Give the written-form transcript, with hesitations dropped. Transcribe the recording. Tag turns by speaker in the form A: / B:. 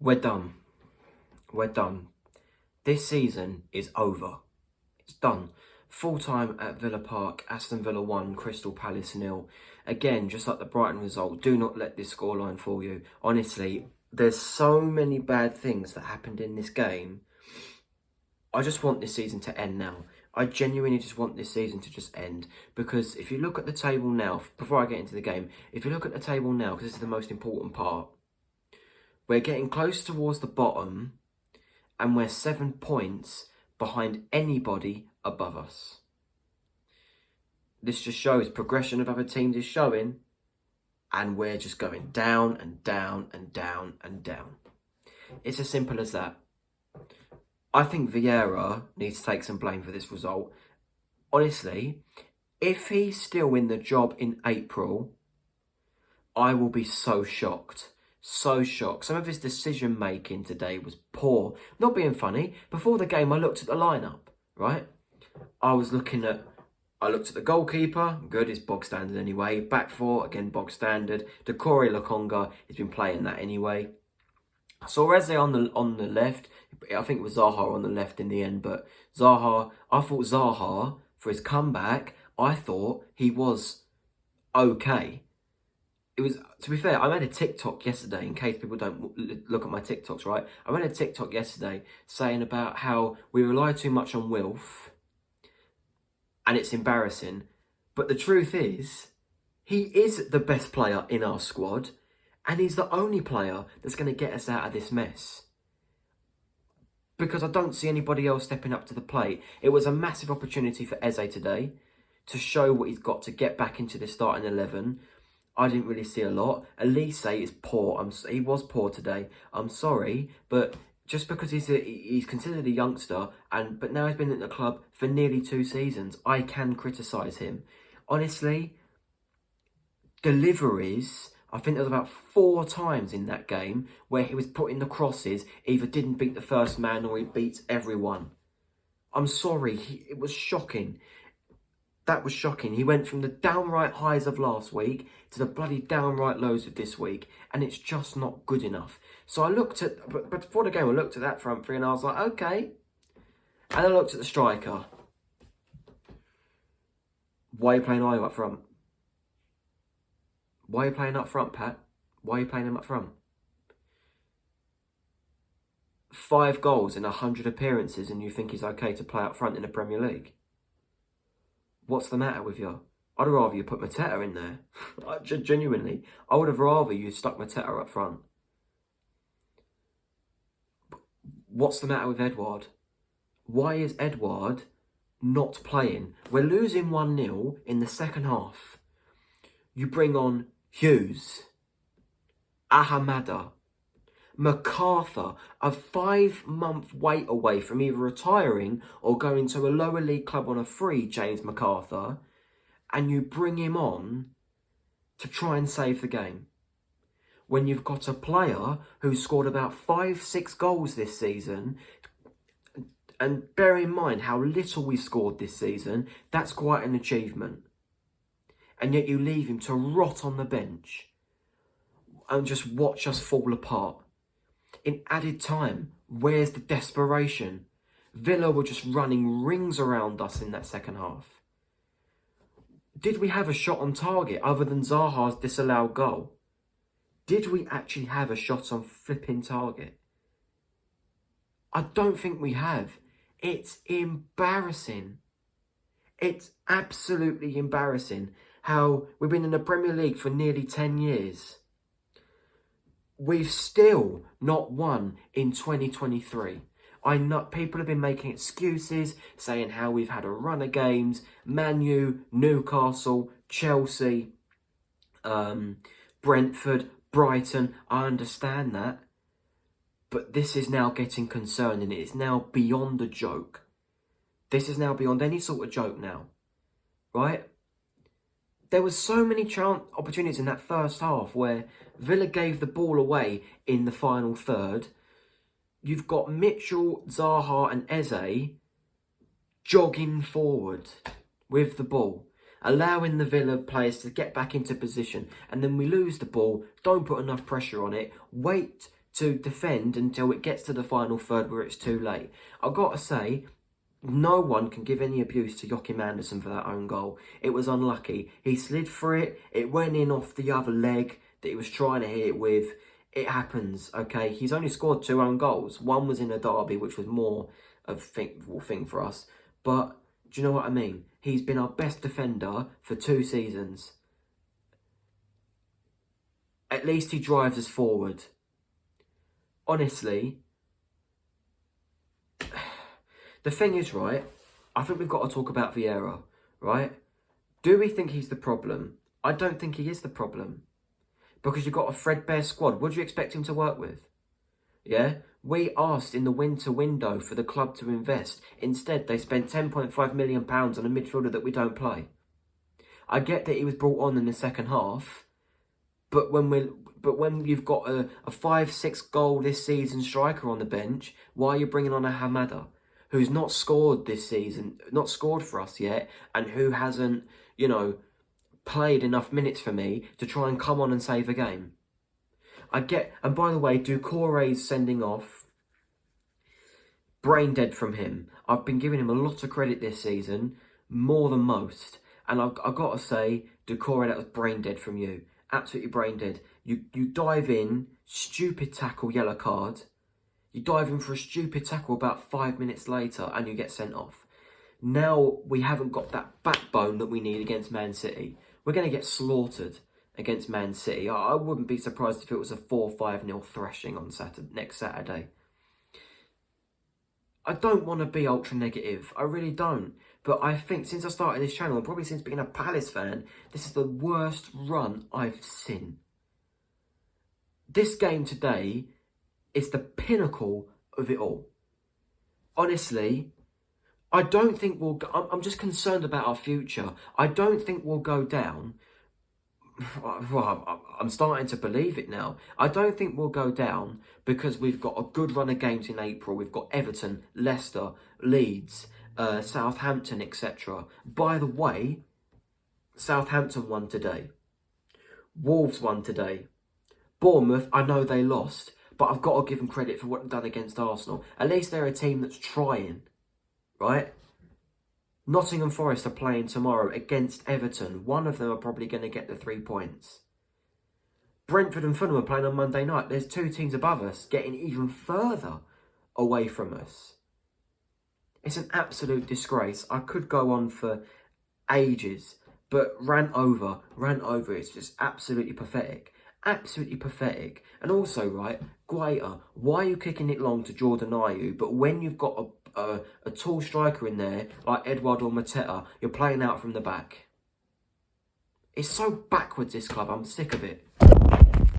A: We're done. We're done. This season is over. It's done. Full time at Villa Park, Aston Villa 1, Crystal Palace 0. Again, just like the Brighton result, do not let this scoreline fool you. Honestly, there's so many bad things that happened in this game. I just want this season to end now. I genuinely just want this season to just end. Because if you look at the table now, before I get into the game, if you look at the table now, because this is the most important part, we're getting close towards the bottom and we're 7 points behind anybody above us. This just shows progression of other teams is showing, and we're just going down and down and down and down. It's as simple as that. I think Vieira needs to take some blame for this result. Honestly, if he's still in the job in April, I will be so shocked. So shocked. Some of his decision making today was poor. Not being funny, before the game I looked at the lineup, right? I looked at the goalkeeper, good, it's bog standard anyway. Back four, again bog standard. Decore Lokonga, he's been playing that anyway. I saw Eze on the left. I think it was Zaha on the left in the end, but I thought Zaha, for his comeback, I thought he was okay. It was, to be fair, I made a TikTok yesterday, in case people don't look at my TikToks, right? I made a TikTok yesterday saying about how we rely too much on Wilf, and it's embarrassing. But the truth is, he is the best player in our squad, and he's the only player that's going to get us out of this mess. Because I don't see anybody else stepping up to the plate. It was a massive opportunity for Eze today to show what he's got to get back into the starting 11. I didn't really see a lot. Elise is poor. He was poor today. I'm sorry, but just because he's considered a youngster, but now he's been at the club for nearly 2 seasons, I can criticise him. Honestly, deliveries, I think there was about 4 times in that game where he was putting the crosses, either didn't beat the first man or he beats everyone. I'm sorry, it was shocking. That was shocking. He went from the downright highs of last week to the bloody downright lows of this week, and it's just not good enough. So I looked at, but before the game, I looked at that front three and I was like, okay. And I looked at the striker. Why are you playing Ayew up front? Why are you playing up front, Pat? Why are you playing him up front? 5 goals in 100 appearances and you think he's okay to play up front in the Premier League? What's the matter with you? I'd rather you put Mateta in there. Genuinely. I would have rather you stuck Mateta up front. What's the matter with Edouard? Why is Edouard not playing? We're losing 1-0 in the second half. You bring on Hughes, Ahamada, MacArthur, a 5-month wait away from either retiring or going to a lower league club on a free, James MacArthur, and you bring him on to try and save the game. When you've got a player who's scored about 5-6 goals this season, and bear in mind how little we scored this season, that's quite an achievement. And yet you leave him to rot on the bench and just watch us fall apart. In added time, where's the desperation? Villa were just running rings around us in that second half. Did we have a shot on target other than Zaha's disallowed goal? Did we actually have a shot on flipping target? I don't think we have. It's embarrassing. It's absolutely embarrassing how we've been in the Premier League for nearly 10 years. We've still not won in 2023. I know people have been making excuses, saying how we've had a run of games, Man U, Newcastle, Chelsea, Brentford, Brighton. I understand that. But this is now getting concerning. It is now beyond a joke. This is now beyond any sort of joke now. Right? There was so many opportunities in that first half where Villa gave the ball away in the final third. You've got Mitchell, Zaha and Eze jogging forward with the ball, allowing the Villa players to get back into position. And then we lose the ball, don't put enough pressure on it, wait to defend until it gets to the final third where it's too late. I've got to say, no one can give any abuse to Joachim Andersen for that own goal. It was unlucky. He slid through it. It went in off the other leg that he was trying to hit it with. It happens, okay? He's only scored 2 own goals. One was in a derby, which was more of a thing for us. But do you know what I mean? He's been our best defender for 2 seasons. At least he drives us forward. Honestly, the thing is, right, I think we've got to talk about Vieira, right? Do we think he's the problem? I don't think he is the problem. Because you've got a threadbare squad. What do you expect him to work with? Yeah? We asked in the winter window for the club to invest. Instead, they spent £10.5 million on a midfielder that we don't play. I get that he was brought on in the second half, but when you've got a 5-6 goal this season striker on the bench, why are you bringing on a Hamada who's not scored this season, not scored for us yet, and who hasn't, played enough minutes for me to try and come on and save a game? And by the way, Doucouré's sending off, brain dead from him. I've been giving him a lot of credit this season, more than most. And I've got to say, Doucouré, that was brain dead from you. Absolutely brain dead. You dive in, stupid tackle, yellow card. You dive in for a stupid tackle about 5 minutes later and you get sent off. Now we haven't got that backbone that we need against Man City. We're going to get slaughtered against Man City. I wouldn't be surprised if it was a 4-5-0 thrashing on next Saturday. I don't want to be ultra negative. I really don't. But I think since I started this channel, and probably since being a Palace fan, this is the worst run I've seen. This game today is the pinnacle of it all. Honestly, I don't think we'll go, I'm just concerned about our future. I don't think we'll go down. Well, I'm starting to believe it now. I don't think we'll go down because we've got a good run of games in April. We've got Everton, Leicester, Leeds, Southampton, etc. By the way, Southampton won today. Wolves won today. Bournemouth, I know they lost, but I've got to give them credit for what they've done against Arsenal. At least they're a team that's trying, right? Nottingham Forest are playing tomorrow against Everton. One of them are probably going to get the 3 points. Brentford and Fulham are playing on Monday night. There's 2 teams above us getting even further away from us. It's an absolute disgrace. I could go on for ages, but rant over. It's just absolutely pathetic. Absolutely pathetic. And also, right, Guaita, why are you kicking it long to Jordan Ayew? But when you've got a tall striker in there, like Edouard or Mateta, you're playing out from the back. It's so backwards, this club. I'm sick of it.